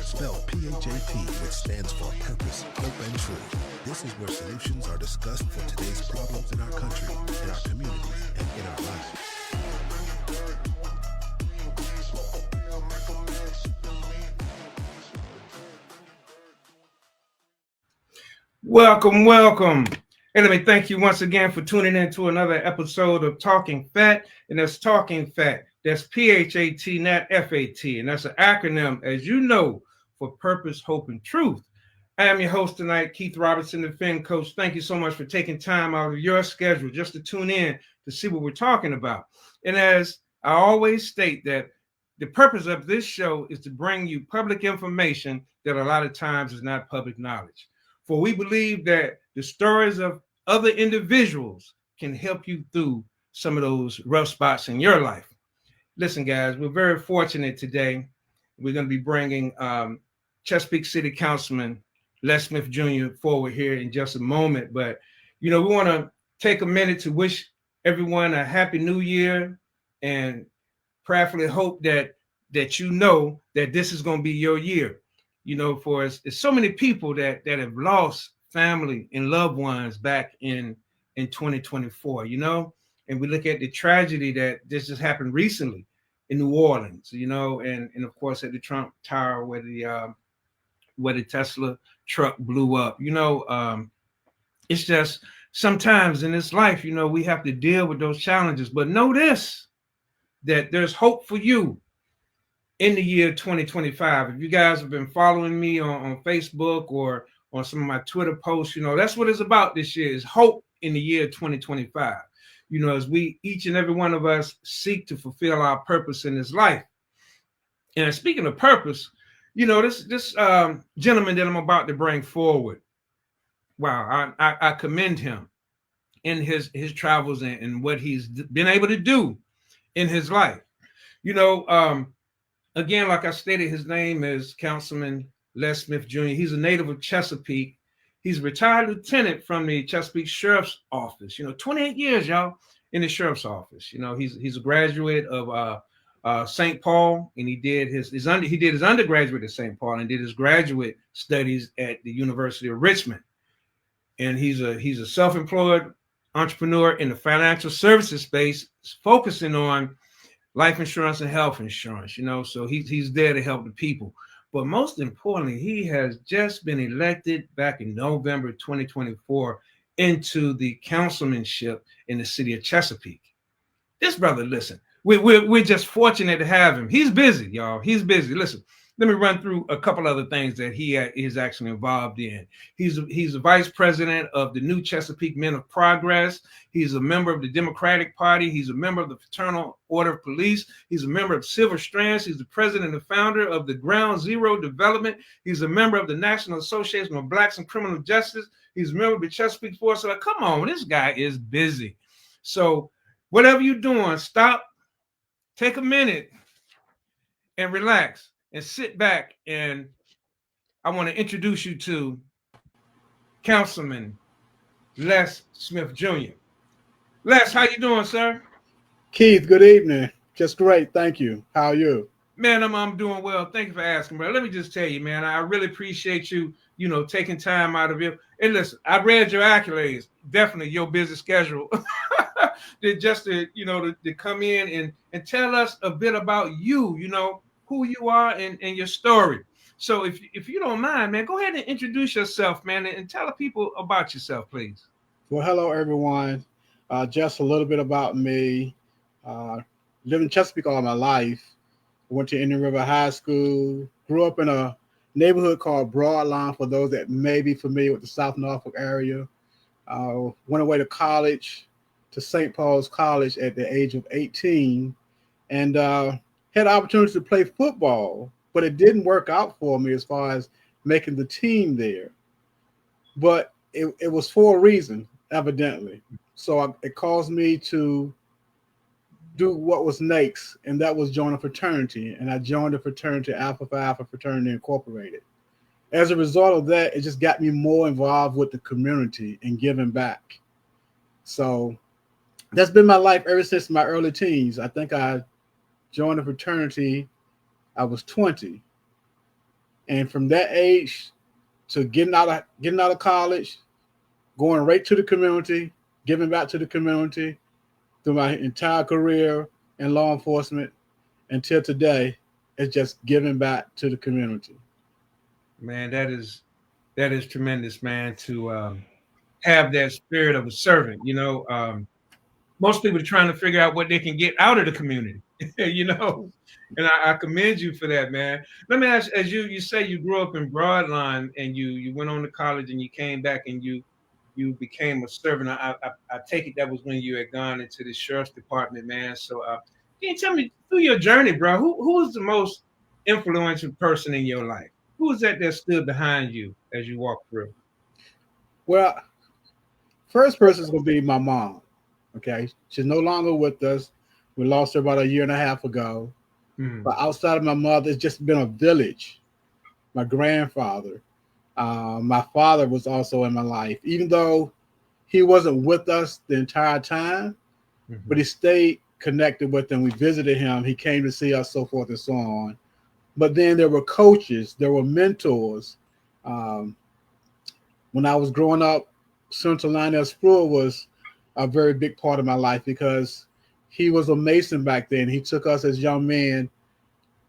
spelled PHAT, which stands for Purpose, Hope, and Truth. This is where solutions are discussed for today's problems in our country, in our communities, and in our lives. Welcome. And let me thank you once again for tuning in to another episode of Talking Fat. And that's Talking Fat. That's PHAT, not FAT. And that's an acronym, as you know, for Purpose, Hope, and Truth. I am your host tonight, Keith Robertson, the Fin Coach. Thank you so much for taking time out of your schedule just to tune in to see what we're talking about. And as I always state, that the purpose of this show is to bring you public information that a lot of times is not public knowledge. For we believe that the stories of other individuals can help you through some of those rough spots in your life. Listen, guys, we're very fortunate today. We're going to be bringing Chesapeake City Councilman Les Smith Jr. forward here in just a moment. But, we want to take a minute to wish everyone a happy new year and prayerfully hope that you know that this is going to be your year. For us, it's so many people that have lost family and loved ones back in 2024, and we look at the tragedy that this just happened recently in New Orleans, and of course at the Trump Tower where the Tesla truck blew up. It's just sometimes in this life, we have to deal with those challenges. But know this, that there's hope for you in the year 2025. If you guys have been following me on Facebook or on some of my Twitter posts, that's what it's about this year, is hope in the year 2025. As we, each and every one of us, seek to fulfill our purpose in this life. And speaking of purpose, this gentleman that I'm about to bring forward, wow, I commend him in his travels and what he's been able to do in his life. Again, like I stated, his name is Councilman Les Smith Jr. He's a native of Chesapeake. He's a retired lieutenant from the Chesapeake Sheriff's Office. 28 years, y'all, in the Sheriff's Office. He's a graduate of St. Paul, and he did his undergraduate at St. Paul and did his graduate studies at the University of Richmond. And he's a self-employed entrepreneur in the financial services space, focusing on life insurance and health insurance, so he's there to help the people. But most importantly, he has just been elected back in November 2024 into the councilmanship in the city of Chesapeake. This brother, listen, we're just fortunate to have him. He's busy, y'all. He's busy. Listen, let me run through a couple other things that he is actually involved in. He's a vice president of the New Chesapeake Men of Progress. He's a member of the Democratic Party. He's a member of the Fraternal Order of Police. He's a member of Silver Strands. He's the president and founder of the Ground Zero Development. He's a member of the National Association of Blacks in Criminal Justice. He's a member of the Chesapeake Force. So come on, this guy is busy. So whatever you're doing, stop, take a minute, and relax. And sit back, and I want to introduce you to Councilman Les Smith Jr. Les, how you doing, sir? Keith, good evening. Just great, thank you. How are you? Man, I'm doing well. Thank you for asking, bro. Let me just tell you, man, I really appreciate you, taking time out of your. And listen, I read your accolades. Definitely your busy schedule. Just to come in and tell us a bit about you, who you are and your story. So if you don't mind, man, go ahead and introduce yourself, man, and tell the people about yourself, please. Well, hello, everyone. Just a little bit about me. Lived in Chesapeake all my life. Went to Indian River High School. Grew up in a neighborhood called Broadlawn, for those that may be familiar with the South Norfolk area. Went away to college, to St. Paul's College at the age of 18. And had the opportunity to play football, but it didn't work out for me as far as making the team there. But it was for a reason, evidently. So it caused me to do what was next, and that was join a fraternity. And I joined the fraternity, Alpha Phi Alpha Fraternity Incorporated. As a result of that, it just got me more involved with the community and giving back. So that's been my life ever since my early teens. I think I joined a fraternity, I was 20. And from that age to getting out of college, going right to the community, giving back to the community through my entire career in law enforcement until today, it's just giving back to the community. Man, that is tremendous, man, to have that spirit of a servant. Most people are trying to figure out what they can get out of the community, and I commend you for that, man. Let me ask, as you say you grew up in Broadline and you went on to college and you came back and you became a servant. I take it that was when you had gone into the sheriff's department, man. So can you tell me through your journey, bro, who was the most influential person in your life? Who was that stood behind you as you walked through? Well, first person is going to be my mom. Okay. She's no longer with us. We lost her about 1.5 years ago. But outside of my mother, it's just been a village. My grandfather, my father was also in my life, even though he wasn't with us the entire time, but he stayed connected with them. We visited him. He came to see us, so forth and so on. But then there were coaches, there were mentors. When I was growing up, Central Lionel Spruill was a very big part of my life because he was a Mason back then. He took us as young men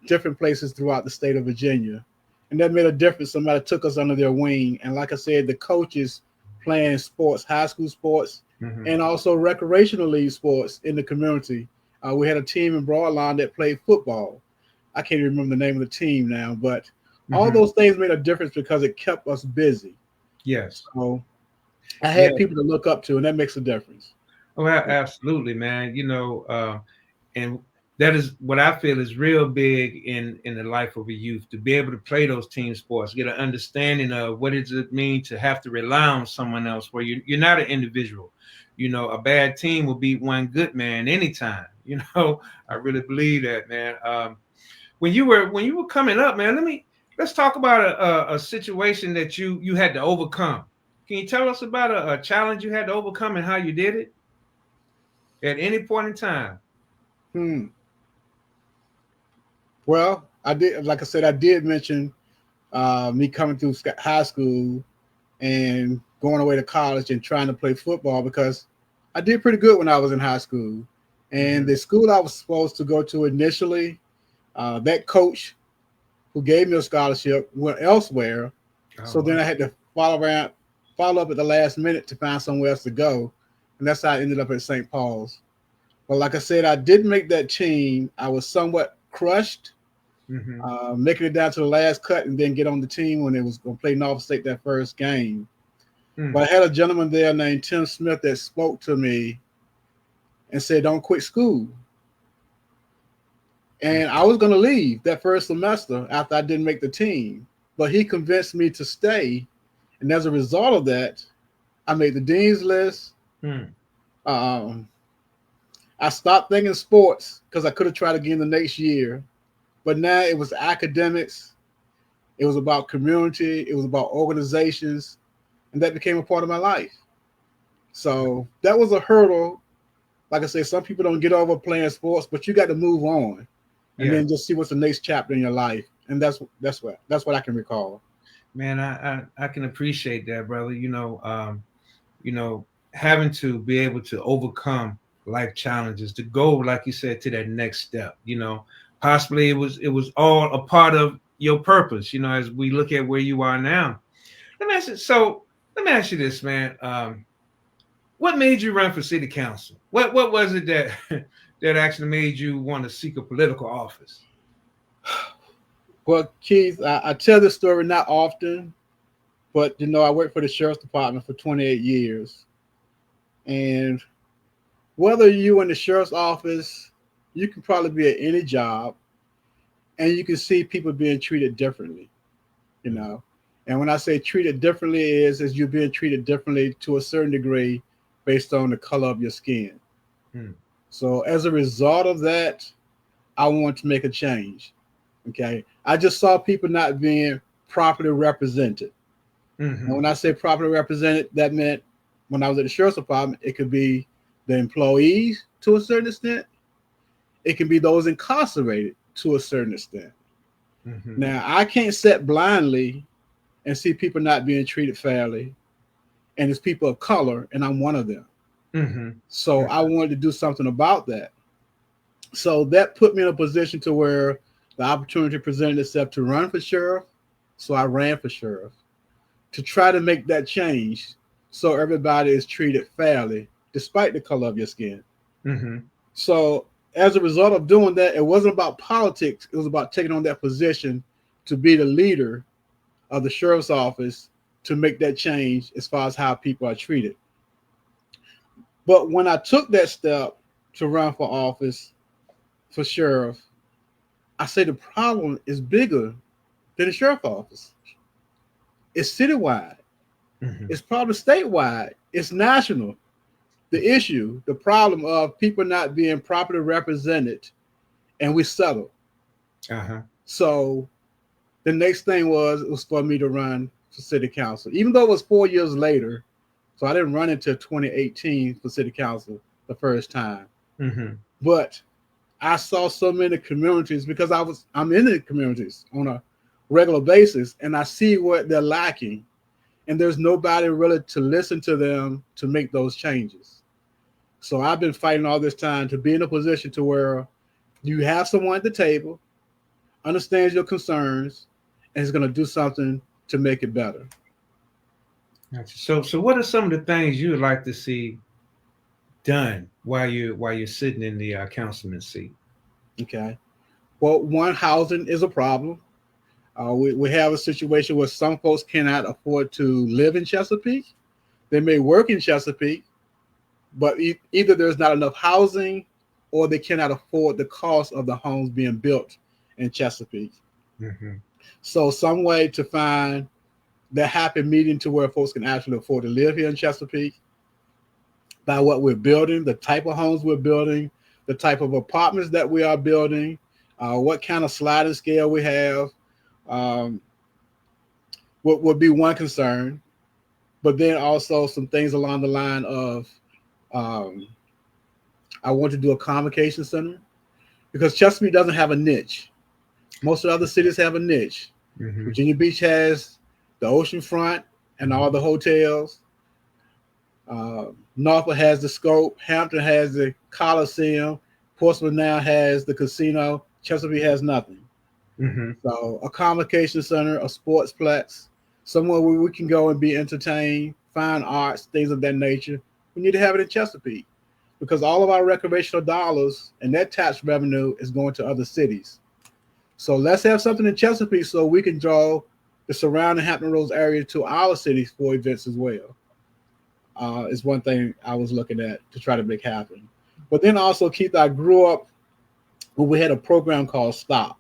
different places throughout the state of Virginia. And that made a difference. Somebody took us under their wing. And like I said, the coaches playing sports, high school sports, and also recreational league sports in the community. We had a team in Broadline that played football. I can't even remember the name of the team now, but all those things made a difference because it kept us busy. Yes. So I had people to look up to, and that makes a difference. Oh, absolutely, man. And that is what I feel is real big in the life of a youth, to be able to play those team sports, get an understanding of what does it mean to have to rely on someone else where you're not an individual. A bad team will beat one good man anytime. I really believe that, man. When you were coming up, man, let's talk about a situation that you had to overcome. Can you tell us about a challenge you had to overcome and how you did it at any point in time? Well, I did. Like I said, I did mention me coming through high school and going away to college and trying to play football because I did pretty good when I was in high school. And the school I was supposed to go to initially, that coach who gave me a scholarship went elsewhere. So then I had to follow up at the last minute to find somewhere else to go. And that's how I ended up at St. Paul's. But like I said, I didn't make that team. I was somewhat crushed, making it down to the last cut and then get on the team when it was going to play Norfolk State that first game. But I had a gentleman there named Tim Smith that spoke to me and said, don't quit school. And I was going to leave that first semester after I didn't make the team. But he convinced me to stay. And as a result of that, I made the dean's list. I stopped thinking sports because I could have tried again the next year. But now it was academics. It was about community. It was about organizations. And that became a part of my life. So that was a hurdle. Like I say, some people don't get over playing sports, but you got to move on and then just see what's the next chapter in your life. And that's what I can recall. Man, I can appreciate that, brother. Having to be able to overcome life challenges to go, like you said, to that next step. Possibly it was all a part of your purpose. As we look at where you are now. Let me ask you this, man. What made you run for city council? What was it that actually made you want to seek a political office? Well, Keith, I tell this story not often, but I worked for the sheriff's department for 28 years. And whether you're in the sheriff's office, you can probably be at any job, and you can see people being treated differently, And when I say treated differently is you're being treated differently to a certain degree based on the color of your skin. So as a result of that, I want to make a change. Okay. I just saw people not being properly represented. And when I say properly represented, that meant when I was at the sheriff's department, it could be the employees to a certain extent. It can be those incarcerated to a certain extent. Mm-hmm. Now, I can't sit blindly and see people not being treated fairly, and it's people of color, and I'm one of them. Mm-hmm. So I wanted to do something about that. So that put me in a position to where the opportunity presented itself to run for sheriff. So I ran for sheriff to try to make that change so everybody is treated fairly, despite the color of your skin. Mm-hmm. So as a result of doing that, it wasn't about politics. It was about taking on that position to be the leader of the sheriff's office to make that change as far as how people are treated. But when I took that step to run for office for sheriff, I say the problem is bigger than the sheriff's office. It's citywide. Mm-hmm. It's probably statewide. It's national. The issue, the problem of people not being properly represented, and we settled. Uh-huh. So the next thing was for me to run for city council, even though it was 4 years later. So I didn't run until 2018 for city council the first time. Mm-hmm. But I saw so many communities because I'm in the communities on a regular basis, and I see what they're lacking, and there's nobody really to listen to them to make those changes. So I've been fighting all this time to be in a position to where you have someone at the table, understands your concerns, and is going to do something to make it better. Gotcha. So what are some of the things you would like to see done while you're sitting in the councilman seat? Okay. Well, one, housing is a problem. We have a situation where some folks cannot afford to live in Chesapeake. They may work in Chesapeake, but either there's not enough housing or they cannot afford the cost of the homes being built in Chesapeake. Mm-hmm. So some way to find that happy medium to where folks can actually afford to live here in Chesapeake by what we're building, the type of homes we're building, the type of apartments that we are building, what kind of sliding scale we have, what would be one concern. But then also some things along the line of I want to do a convocation center because Chesapeake doesn't have a niche. Most of the other cities have a niche. Mm-hmm. Virginia Beach has the oceanfront and all the hotels. Norfolk has the Scope. Hampton has the Coliseum. Portsmouth now has the casino. Chesapeake has nothing. Mm-hmm. So a convocation center, a sportsplex, somewhere where we can go and be entertained, fine arts, things of that nature. We need to have it in Chesapeake because all of our recreational dollars and that tax revenue is going to other cities. So let's have something in Chesapeake so we can draw the surrounding Hampton Roads area to our cities for events as well. Is one thing I was looking at to try to make happen. But then also, Keith, I grew up when we had a program called STOP.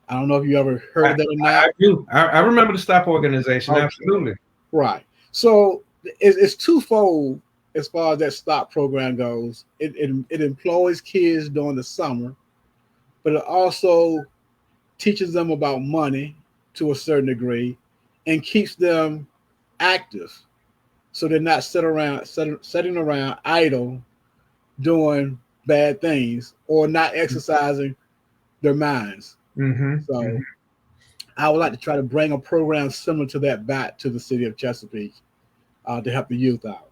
I don't know if you ever heard of that or not. I do. I remember the STOP organization. Okay. Absolutely. Right. So it's twofold as far as that STOP program goes. It employs kids during the summer, but it also teaches them about money to a certain degree and keeps them active. So they're not sitting around idle doing bad things or not exercising their minds. Mm-hmm. So I would like to try to bring a program similar to that back to the city of Chesapeake to help the youth out.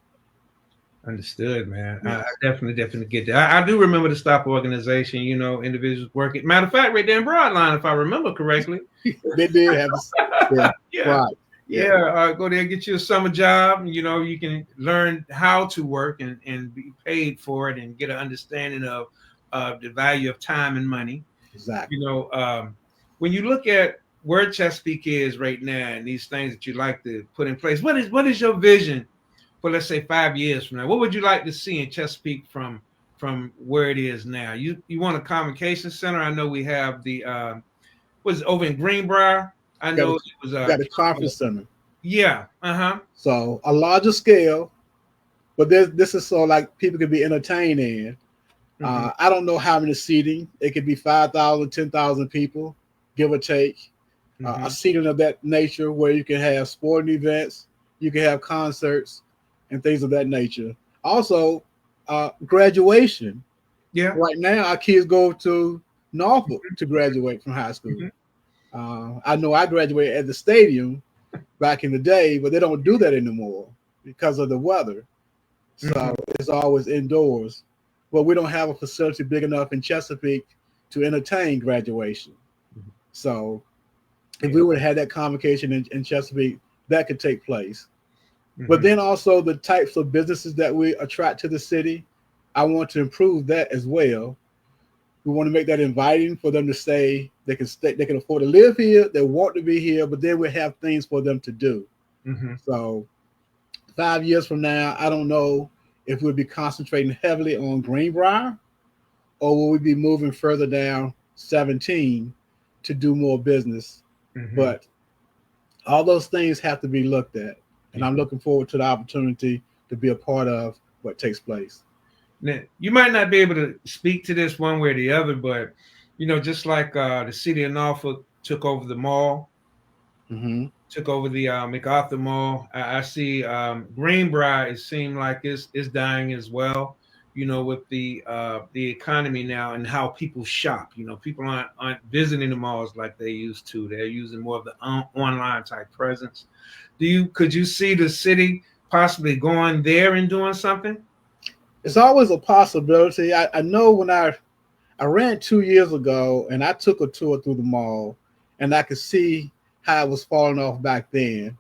Understood, man. Yes. I definitely get that. I do remember the STOP organization, individuals working. Matter of fact, right there in Broadline, if I remember correctly. They did have yeah. Right. Yeah, go there and get you a summer job. You can learn how to work and be paid for it and get an understanding of the value of time and money. Exactly. When you look at where Chesapeake is right now and these things that you like to put in place, what is your vision for, let's say, 5 years from now? What would you like to see in Chesapeake from where it is now? You want a convocation center? I know we have the was it over in Greenbrier? I know it was got a conference center. Yeah. So a larger scale, but this is so like people can be entertained in. Mm-hmm. I don't know how many seating. It could be 5,000, 10,000 people, give or take. Mm-hmm. A seating of that nature where you can have sporting events, you can have concerts, and things of that nature. Also, graduation. Yeah. Right now, our kids go to Norfolk to graduate from high school. Mm-hmm. I know I graduated at the stadium back in the day, but they don't do that anymore because of the weather. So it's always indoors. But we don't have a facility big enough in Chesapeake to entertain graduation. So if we would have had that convocation in Chesapeake, that could take place. But then also the types of businesses that we attract to the city, I want to improve that as well. We want to make that inviting for them to stay. They can afford to live here. They want to be here, but then we have things for them to do. So 5 years from now, I don't know if we'll be concentrating heavily on Greenbrier, or will we be moving further down 17 to do more business. But all those things have to be looked at. And I'm looking forward to the opportunity to be a part of what takes place. Now, you might not be able to speak to this one way or the other, but, just like the city of Norfolk took over the mall, took over the MacArthur Mall, I see Greenbrier, it seemed like it's dying as well, with the economy now and how people shop. People aren't visiting the malls like they used to. They're using more of the online type presence. Could you see the city possibly going there and doing something? It's always a possibility. I know when I ran 2 years ago and I took a tour through the mall and I could see how it was falling off back then.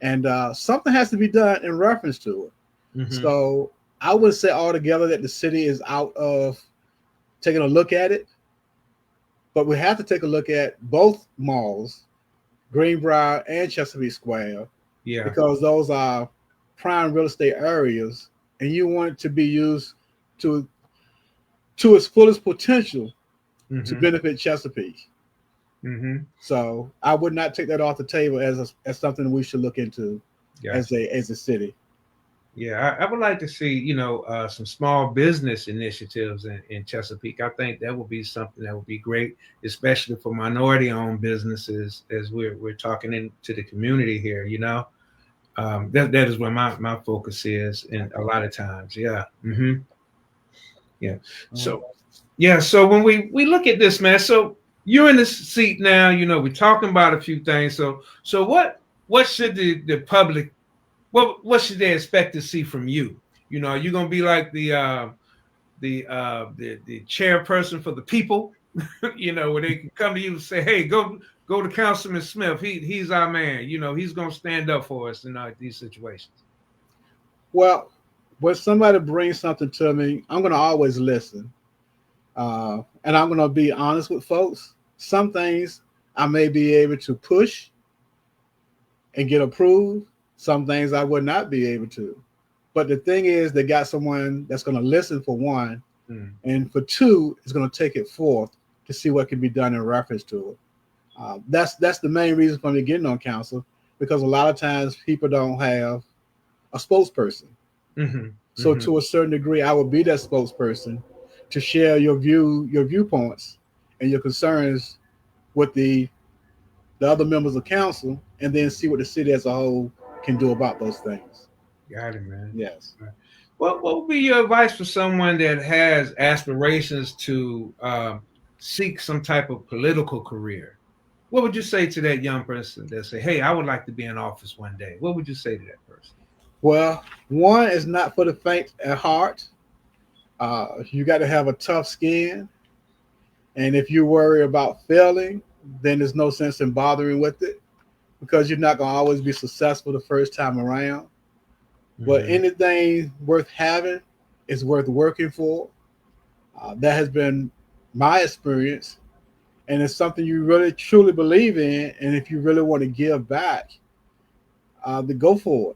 And something has to be done in reference to it. So I would say altogether that the city is out of taking a look at it. But we have to take a look at both malls, Greenbrier and Chesapeake Square, because those are prime real estate areas, and you want it to be used to its fullest potential to benefit Chesapeake. So I would not take that off the table as something we should look into as a city. Yeah, I would like to see, some small business initiatives in Chesapeake. I think that would be something that would be great, especially for minority-owned businesses as we're talking into the community here, That is where my focus is, and a lot of times. So when we look at this, man, so you're in this seat now, we're talking about a few things. So what should the public, what should they expect to see from you? Are you gonna be like the chairperson for the people, where they can come to you and say, hey, go to Councilman Smith. He's our man. He's gonna stand up for us in these situations. Well, when somebody brings something to me, I'm gonna always listen, and I'm gonna be honest with folks. Some things I may be able to push and get approved. Some things I would not be able to. But the thing is, they got someone that's going to listen for one, and for two, is going to take it forth to see what can be done in reference to it. That's the main reason for me getting on council, because a lot of times people don't have a spokesperson. So to a certain degree, I will be that spokesperson to share your viewpoints and your concerns with the other members of council, and then see what the city as a whole can do about those things. Got it, man. Yes. What would be your advice for someone that has aspirations to seek some type of political career? What would you say to that young person that say, hey, I would like to be in office one day? What would you say to that person? Well, one is not for the faint at heart. You got to have a tough skin. And if you worry about failing, then there's no sense in bothering with it, because you're not going to always be successful the first time around. But anything worth having is worth working for. That has been my experience. And it's something you really, truly believe in. And if you really want to give back, then go for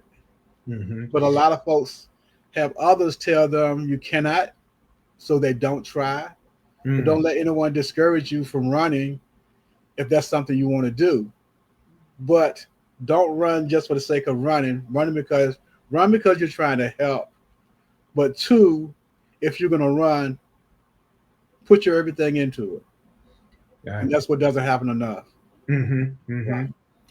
it. But a lot of folks have others tell them you cannot, so they don't try. But don't let anyone discourage you from running if that's something you want to do. But don't run just for the sake of running. Run because you're trying to help. But two, if you're going to run, put your everything into it. And that's what doesn't happen enough. Right.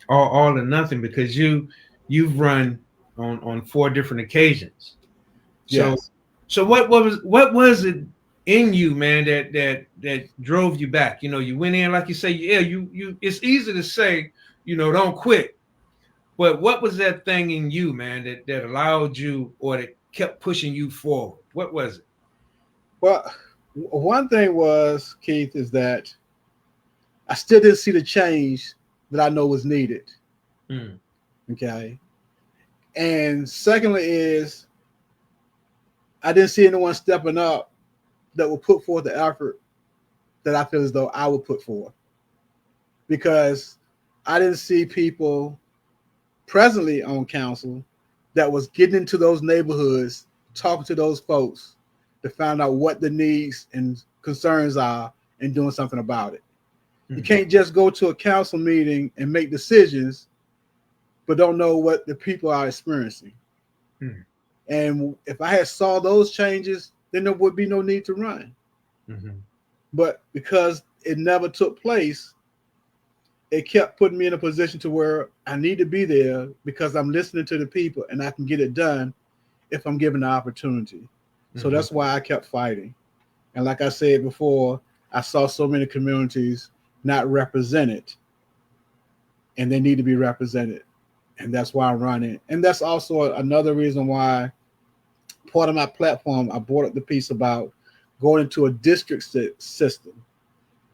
All or nothing, because you've run on 4 different occasions. Yes. So what was it in you, man, that drove you back? You know, you went in, like you say, yeah, you it's easy to say, you know, don't quit. But what was that thing in you, man, that allowed you or that kept pushing you forward? What was it? Well, one thing was, Keith, is that I still didn't see the change that I know was needed. Mm. Okay. And secondly is I didn't see anyone stepping up that would put forth the effort that I feel as though I would put forth. Because I didn't see people presently on council that was getting into those neighborhoods, talking to those folks to find out what the needs and concerns are and doing something about it. You can't just go to a council meeting and make decisions, but don't know what the people are experiencing. Mm-hmm. And if I had saw those changes, then there would be no need to run. Mm-hmm. But because it never took place, it kept putting me in a position to where I need to be there because I'm listening to the people and I can get it done if I'm given the opportunity. Mm-hmm. So that's why I kept fighting. And like I said before, I saw so many communities not represented, and they need to be represented. And that's why I'm running. And that's also another reason why part of my platform, I brought up the piece about going into a district system.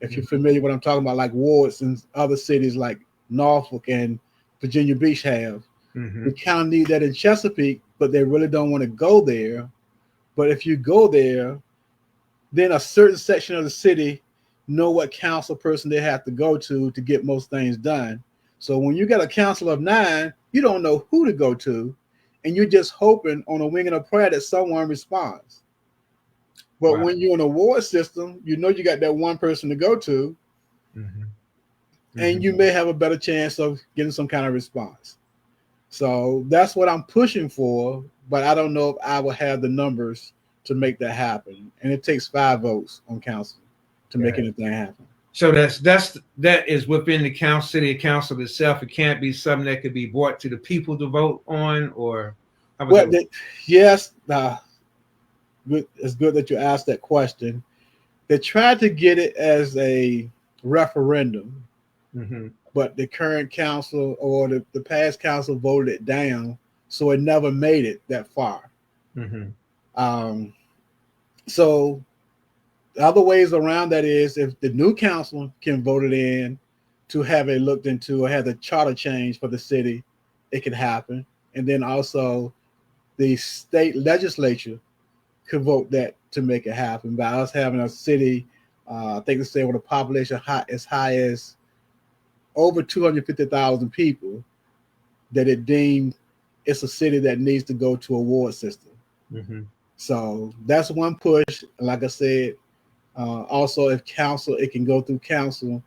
If you're familiar with what I'm talking about, like wards in other cities like Norfolk and Virginia Beach have. Mm-hmm. We kind of need that in Chesapeake, but they really don't want to go there. But if you go there, then a certain section of the city know what council person they have to go to get most things done. So when you got a council of 9, you don't know who to go to, and you're just hoping on a wing and a prayer that someone responds. But when you're in a ward system, you know you got that one person to go to, and you may have a better chance of getting some kind of response. So that's what I'm pushing for, but I don't know if I will have the numbers to make that happen. And it takes 5 votes on council to make anything happen. So that is within the city council itself. It can't be something that could be brought to the people to vote on, or well, yes. It's good that you asked that question. They tried to get it as a referendum, but the current council or the past council voted it down, so it never made it that far. So the other ways around that is if the new council can vote it in to have it looked into or have the charter change for the city, it could happen. And then also the state legislature could vote that to make it happen by us having a city, I think they say with a population as high as over 250,000 people, that it deemed it's a city that needs to go to a ward system. So that's one push. Like I said, also if council, it can go through council.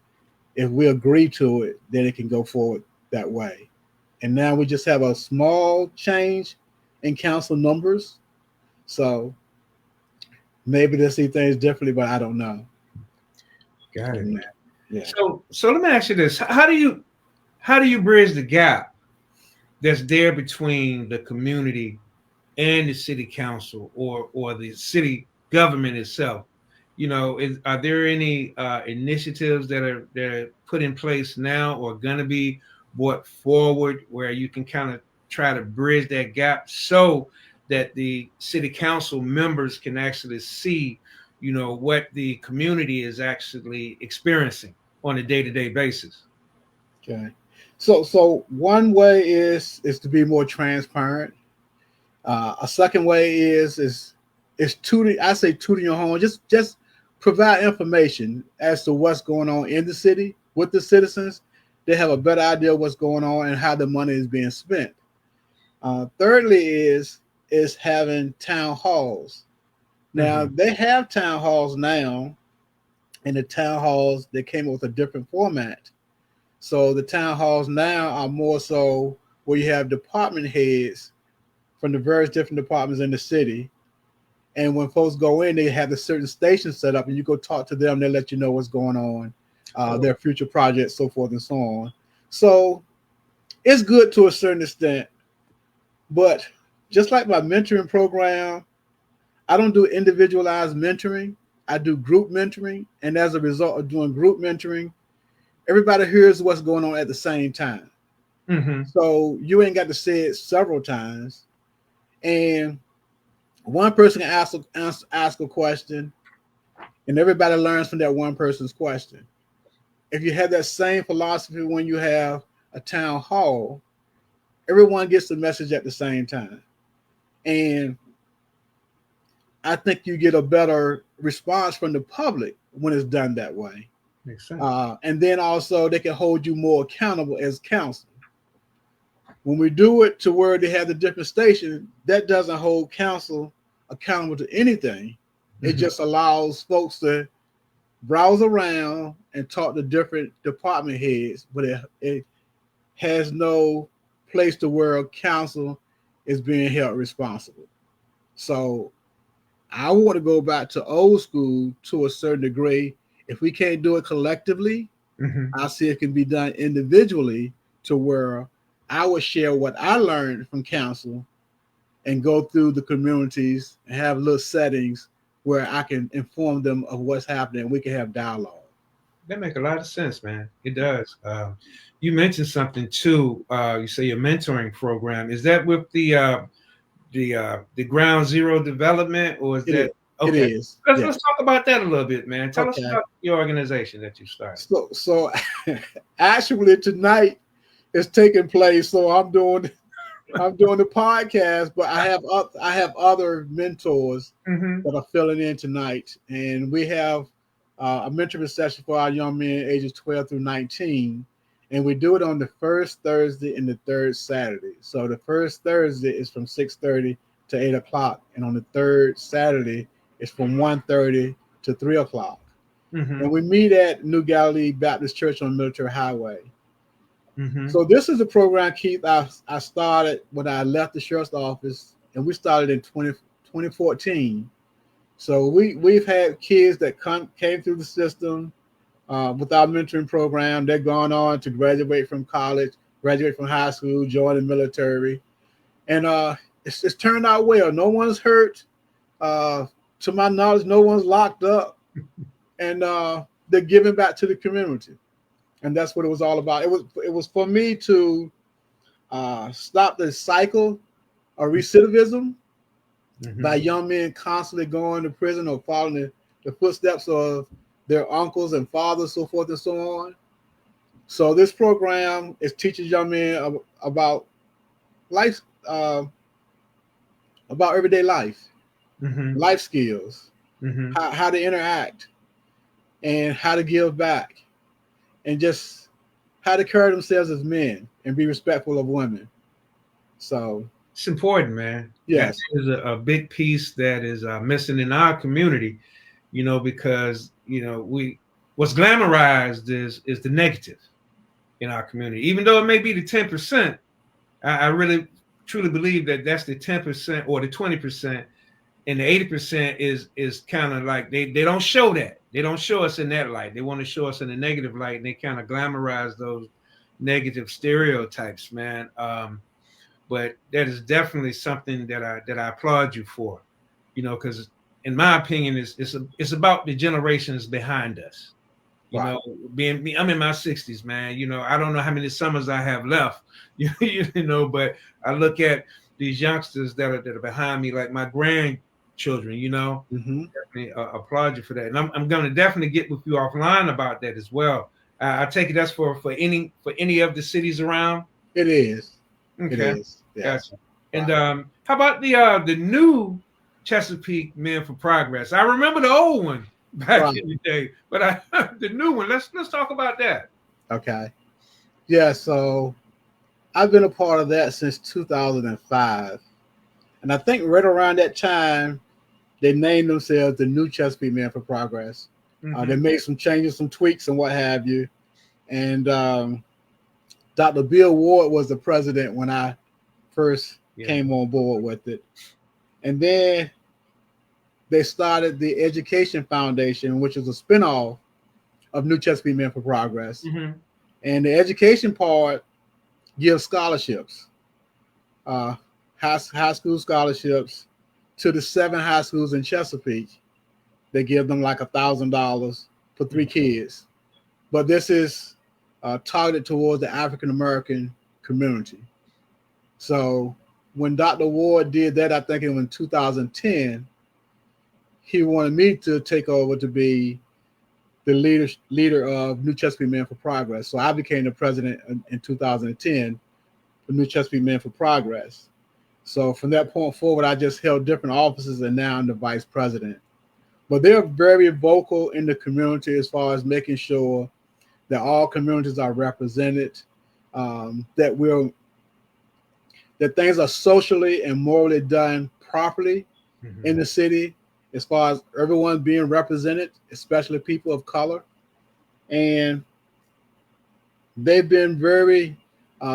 If we agree to it, then it can go forward that way. And now we just have a small change in council numbers. So maybe they'll see things differently, but I don't know. Got it. Yeah. So let me ask you this: how do you bridge the gap that's there between the community and the city council or the city government itself? You know, are there any initiatives that are put in place now or going to be brought forward where you can kind of try to bridge that gap so that the city council members can actually see, you know, what the community is actually experiencing on a day-to-day basis? Okay. So one way is to be more transparent. A second way is tutoring. I say tutoring your home. Just provide information as to what's going on in the city with the citizens. They have a better idea of what's going on and how the money is being spent. Thirdly is having town halls. Now they have town halls now, and the town halls, they came up with a different format. So the town halls now are more so where you have department heads from the various different departments in the city. And when folks go in, they have a certain station set up and you go talk to them. They let you know what's going on, their future projects, so forth and so on. So it's good to a certain extent, but just like my mentoring program, I don't do individualized mentoring. I do group mentoring, and as a result of doing group mentoring, everybody hears what's going on at the same time. Mm-hmm. So you ain't got to say it several times, and one person can ask a question, and everybody learns from that one person's question. If you have that same philosophy when you have a town hall, everyone gets the message at the same time, and I think you get a better response from the public when it's done that way. Makes sense. And then also they can hold you more accountable as council. When we do it to where they have the different stations, that doesn't hold council accountable to anything. It just allows folks to browse around and talk to different department heads, but it has no place to where council is being held responsible. So I want to go back to old school to a certain degree. If we can't do it collectively, I'll see if it can be done individually to where I would share what I learned from council and go through the communities and have little settings where I can inform them of what's happening. We can have dialogue. That makes a lot of sense, man. It does. You mentioned something too. You say your mentoring program. Is that with the ground zero development, or is that okay? It is. Let's talk about that a little bit, man. Tell us about your organization that you started. So actually tonight is taking place. So I'm doing the podcast, but I have other mentors that are filling in tonight, and we have a mentoring session for our young men ages 12 through 19, and we do it on the first Thursday and the third Saturday. So the first Thursday is from 6:30 to 8 o'clock, and on the third Saturday it's from 1:30 to 3 o'clock. And we meet at New Galilee Baptist Church on Military Highway. So this is a program, Keith, I started when I left the sheriff's office, and we started in 2014. So we've had kids that came through the system with our mentoring program. They're gone on to graduate from college, graduate from high school, join the military. And it's turned out well. No one's hurt. To my knowledge, no one's locked up. And they're giving back to the community. And that's what it was all about. It was for me to stop the cycle of recidivism by young men constantly going to prison or following the footsteps of their uncles and fathers, so forth and so on. So this program is teaching young men about life, about everyday life, life skills, how to interact, and how to give back, and just how to carry themselves as men and be respectful of women. So it's important, man. Yes, that is a big piece that is missing in our community, because what's glamorized is the negative in our community. Even though it may be the 10%, I really truly believe that that's the 10% or the 20%, and the 80% is kind of like they don't show that. They don't show us in that light. They want to show us in the negative light, and they kind of glamorize those negative stereotypes, man. But that is definitely something that I applaud you for, because in my opinion, it's about the generations behind us. Wow. Being me, I'm in my 60s, man. I don't know how many summers I have left, but I look at these youngsters that are behind me, like my grandchildren, definitely applaud you for that. And I'm going to definitely get with you offline about that as well. I take it that's for any of the cities around. It is. Okay. It is. Yes. Gotcha. And how about the new Chesapeake Men for Progress? I remember the old one back in the day, but the new one. Let's talk about that. Okay. Yeah. So I've been a part of that since 2005, and I think right around that time they named themselves the New Chesapeake Men for Progress. They made some changes, some tweaks, and what have you. And Dr. Bill Ward was the president when I first came on board with it. And then they started the Education Foundation, which is a spinoff of New Chesapeake Men for Progress. And the education part gives scholarships, high school scholarships to the 7 high schools in Chesapeake they give them like $1,000 for 3 kids. But this is targeted towards the African American community. So when Dr. Ward did that, I think it was in 2010, he wanted me to take over to be the leader of New Chesapeake Men for Progress. So I became the president in 2010 for New Chesapeake Men for Progress. So from that point forward, I just held different offices, and now I'm the vice president. But they're very vocal in the community as far as making sure that all communities are represented, that things are socially and morally done properly in the city, as far as everyone being represented, especially people of color. And they've been very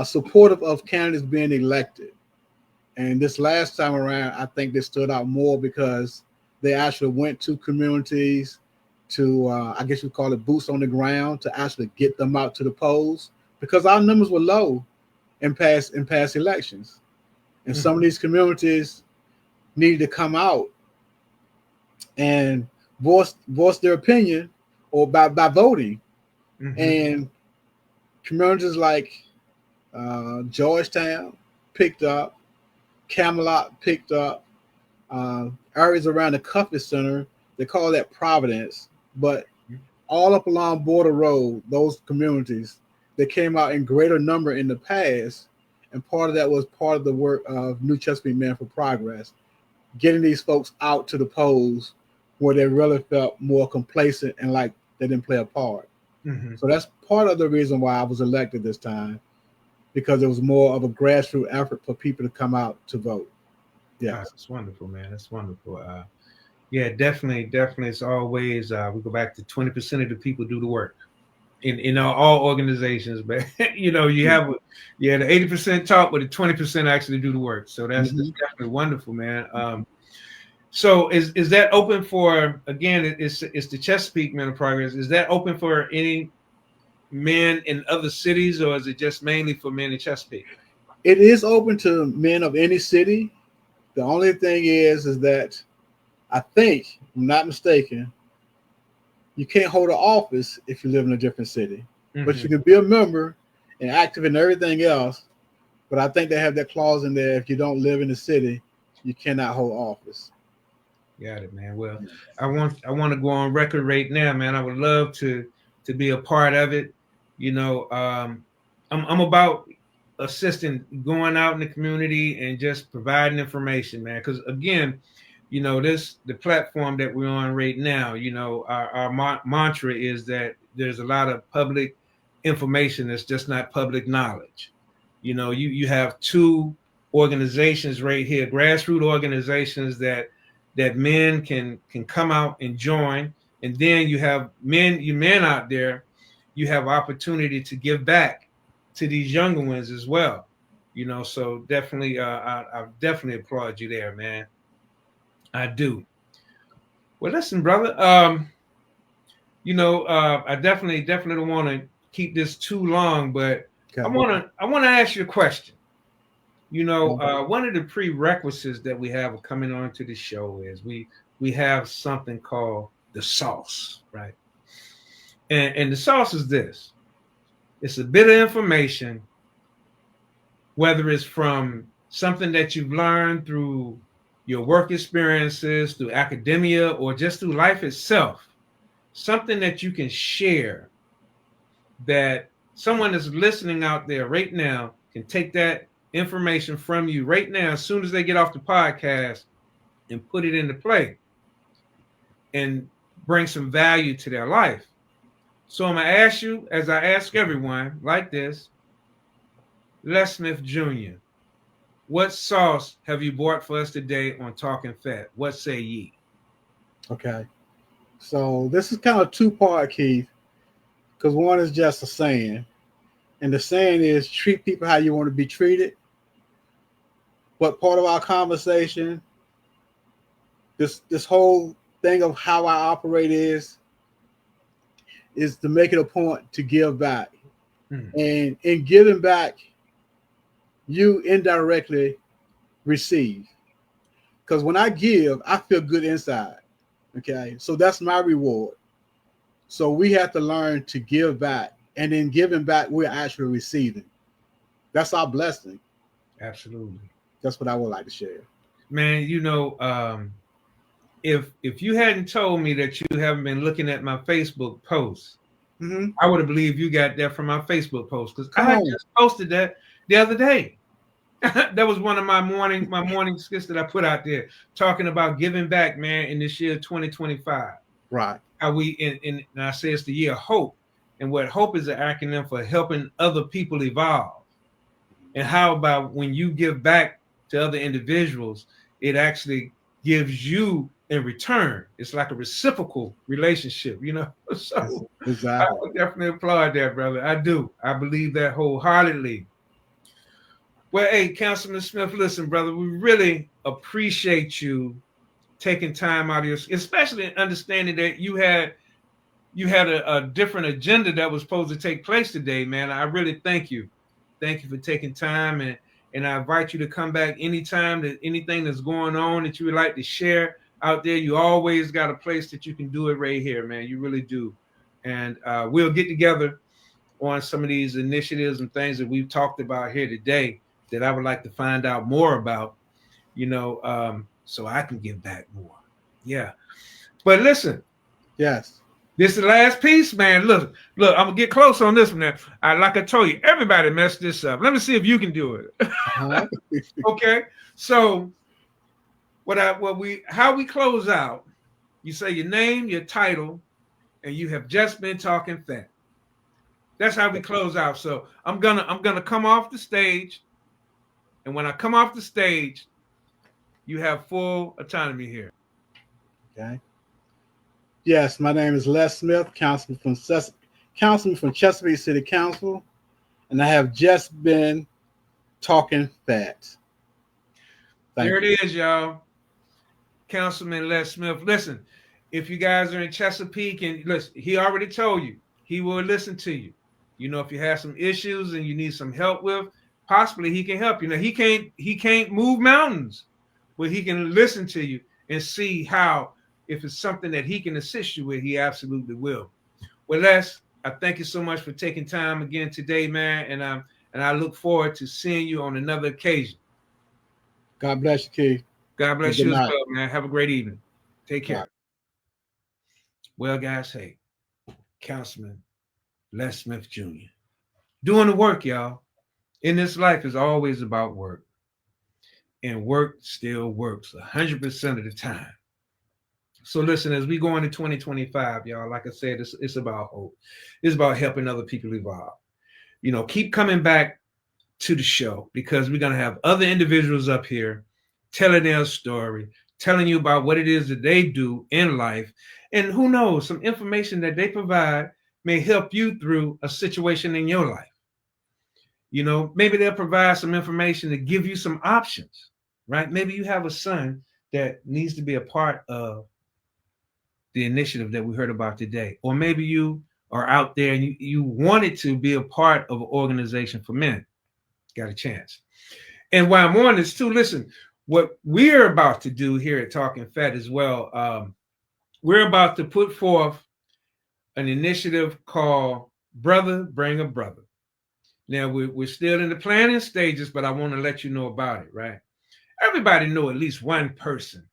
supportive of candidates being elected. And this last time around, I think they stood out more because they actually went to communities to, I guess you call it boots on the ground, to actually get them out to the polls, because our numbers were low in past elections. And some of these communities needed to come out and voice their opinion or by voting. And communities like Georgetown picked up, Camelot picked up, areas around the Cuffley Center, they call that Providence, but all up along Border Road, those communities, they came out in greater number in the past, and part of that was part of the work of New Chesapeake Men for Progress, getting these folks out to the polls where they really felt more complacent and like they didn't play a part. So that's part of the reason why I was elected this time, because it was more of a grassroots effort for people to come out to vote. Yeah, that's wonderful, man. That's wonderful. Yeah, definitely. It's always we go back to 20% of the people do the work in all organizations, but you have the 80% talk, but the 20% actually do the work. So that's definitely wonderful, man. So is that open for, again, it's the Chesapeake Men of Progress? Is that open for any men in other cities, or is it just mainly for men in Chesapeake? It is open to men of any city. The only thing is that I think, if I'm not mistaken, you can't hold an office if you live in a different city. But you can be a member and active in everything else. But I think they have that clause in there: if you don't live in the city, you cannot hold office. Got it, man. Well, I want to go on record right now, man. I would love to be a part of it. I'm about assisting, going out in the community and just providing information, man. Because again, the platform that we're on right now, our mantra is that there's a lot of public information that's just not public knowledge. You have 2 organizations right here, grassroots organizations that men can come out and join, and then you have men out there, you have opportunity to give back to these younger ones as well. So definitely, I definitely applaud you there, man. I do. Well, listen, brother. I definitely don't want to keep this too long, but I want to ask you a question. One of the prerequisites that we have coming on to the show is we have something called the sauce, right? And the sauce is this. It's a bit of information, whether it's from something that you've learned through your work experiences, through academia, or just through life itself, something that you can share that someone that's listening out there right now can take that information from you right now as soon as they get off the podcast and put it into play and bring some value to their life. So I'm going to ask you, as I ask everyone like this, Les Smith Jr., what sauce have you brought for us today on Talking Fat? What say ye? Okay. So this is kind of 2-part, Keith, because one is just a saying. And the saying is treat people how you want to be treated. But part of our conversation, this whole thing of how I operate is to make it a point to give back. And in giving back, you indirectly receive. Because when I give, I feel good inside. Okay, so that's my reward. So we have to learn to give back, and in giving back, we're actually receiving. That's our blessing. Absolutely. That's what I would like to share. Man, if you hadn't told me that you haven't been looking at my Facebook posts, I would have believed you got that from my Facebook post, because I just posted that the other day. That was one of my morning skits that I put out there, talking about giving back, man, in this year 2025. Right. How and I say it's the year of hope, and what hope is an acronym for helping other people evolve. And how about when you give back to other individuals, it actually gives you in return. It's like a reciprocal relationship, So exactly. I would definitely applaud that, brother. I do. I believe that wholeheartedly. Well, hey, Councilman Smith, listen, brother, we really appreciate you taking time out of your, especially understanding that you had a different agenda that was supposed to take place today, man. I really thank you. Thank you for taking time, and I invite you to come back anytime that anything that's going on that you would like to share out there. You always got a place that you can do it right here, man. You really do. And we'll get together on some of these initiatives and things that we've talked about here today that I would like to find out more about, so I can give back more. Yeah. But listen. Yes. This is the last piece, man. Look, I'm gonna get close on this one now. Like I told you, everybody messed this up. Let me see if you can do it. Okay. So how we close out, you say your name, your title, and you have just been talking fat. That's how we close out. So I'm gonna come off the stage, and when I come off the stage, you have full autonomy here. Okay. Yes, my name is Les Smith, Councilman from Chesapeake City Council, and I have just been talking fat. There it is, y'all. Councilman Les Smith. Listen, if you guys are in Chesapeake, and listen, he already told you he will listen to you. If you have some issues and you need some help with, possibly he can help you. He can't move mountains, but he can listen to you and see how. If it's something that he can assist you with, he absolutely will. Well, Les, I thank you so much for taking time again today, man. And I look forward to seeing you on another occasion. God bless you, Keith. God bless you as well, man. Have a great evening. Take care. Bye. Well, guys, hey, Councilman Les Smith Jr. doing the work, y'all. In this life is always about work. And work still works 100% of the time. So listen, as we go into 2025, y'all, like I said, it's about hope. It's about helping other people evolve. Keep coming back to the show, because we're going to have other individuals up here telling their story, telling you about what it is that they do in life. And who knows, some information that they provide may help you through a situation in your life. Maybe they'll provide some information to give you some options, right? Maybe you have a son that needs to be a part of the initiative that we heard about today. Or maybe you are out there and you wanted to be a part of an organization for men. Got a chance. And while I'm on this too, listen, what we're about to do here at Talking Fat as well, we're about to put forth an initiative called Brother Bring a Brother. Now, we're still in the planning stages, but I want to let you know about it, right? Everybody know at least one person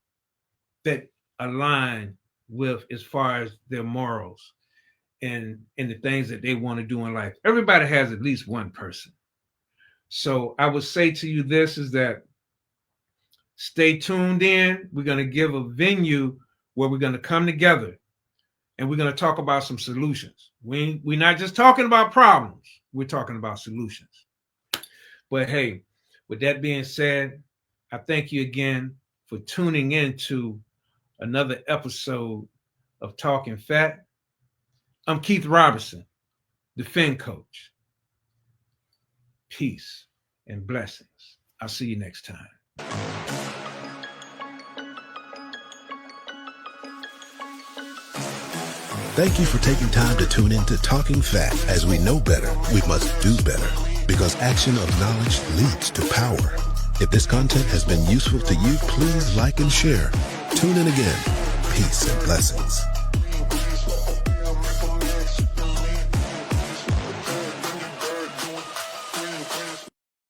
that align with as far as their morals and the things that they want to do in life. Everybody has at least one person. So I would say to you this is that stay tuned in. We're going to give a venue where we're going to come together and we're going to talk about some solutions. We're not just talking about problems. We're talking about solutions. But hey, with that being said, I thank you again for tuning in to another episode of Talking Fat. I'm Keith Robertson, the Fin Coach. Peace and blessings. I'll see you next time. Thank you for taking time to tune in to Talking Fat. As we know better, we must do better, because action of knowledge leads to power. If this content has been useful to you, please like and share. Tune in again. Peace and blessings.